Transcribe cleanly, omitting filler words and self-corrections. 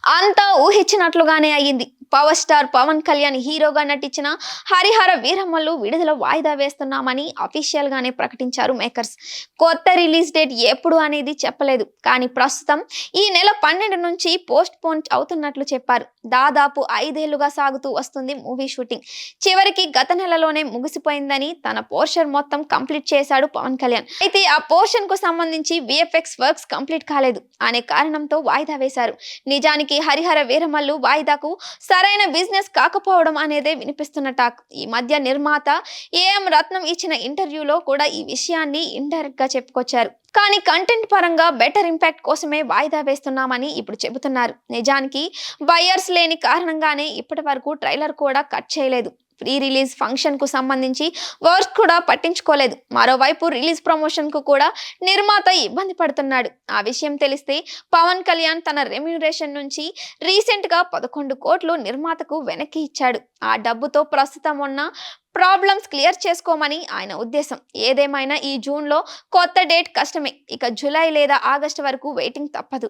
అంతా ఊహించినట్లుగానే అయ్యింది. Power star Pawan Kalyan హీరోగా నటించిన హరిహర వీరమల్లు విడుదల వాయిదా వేస్తున్నామని అఫీషియల్ గానే ప్రకటించారు మేకర్స్. కొత్త రిలీజ్ డేట్ ఎప్పుడు అనేది చెప్పలేదు. కానీ ప్రస్తుతం ఈ నెల 12 నుంచి పోస్ట్ పోన్ అవుతున్నట్లు చెప్పారు. దాదాపు 5 ఏళ్లుగా సాగుతూ వస్తుంది మూవీ షూటింగ్. చివరికి గత నెలలోనే ముగిసిపోయిందని, తన పోర్షన్ మొత్తం కంప్లీట్ చేశాడు పవన్ కళ్యాణ్. అయితే ఆ పోర్షన్ కు సంబంధించి విఎఫ్ఎక్స్ వర్క్స్ కంప్లీట్ కాలేదు అనే కారణంతో వాయిదా వేశారు. నిజానికి హరిహర వీరమల్లు వాయిదాకు సరైన బిజినెస్ కాకపోవడం అనేదే వినిపిస్తున్న టాక్. ఈ మధ్య నిర్మాత ఏఎం రత్నం ఇచ్చిన ఇంటర్వ్యూలో కూడా ఈ విషయాన్ని ఇండైరెక్ట్ గా చెప్పుకొచ్చారు. కానీ కంటెంట్ పరంగా బెటర్ ఇంపాక్ట్ కోసమే వాయిదా వేస్తున్నామని ఇప్పుడు చెబుతున్నారు. నిజానికి బయర్స్ లేని కారణంగానే ఇప్పటి వరకు ట్రైలర్ కూడా కట్ చేయలేదు. ప్రీ రిలీజ్ ఫంక్షన్ కు సంబంధించి వర్క్స్ కూడా పట్టించుకోలేదు. మరోవైపు రిలీజ్ ప్రమోషన్ కు కూడా నిర్మాత ఇబ్బంది పడుతున్నాడు. ఆ విషయం తెలిస్తే పవన్ కళ్యాణ్ తన రెమ్యూనరేషన్ నుంచి రీసెంట్ గా 11 కోట్లు నిర్మాతకు వెనక్కి ఇచ్చాడు. ఆ డబ్బుతో ప్రస్తుతం ఉన్న ప్రాబ్లమ్స్ క్లియర్ చేసుకోమని ఆయన ఉద్దేశం. ఏదేమైనా ఈ జూన్ లో కొత్త డేట్ కష్టమే. ఇక జూలై లేదా ఆగస్టు వరకు వెయిటింగ్ తప్పదు.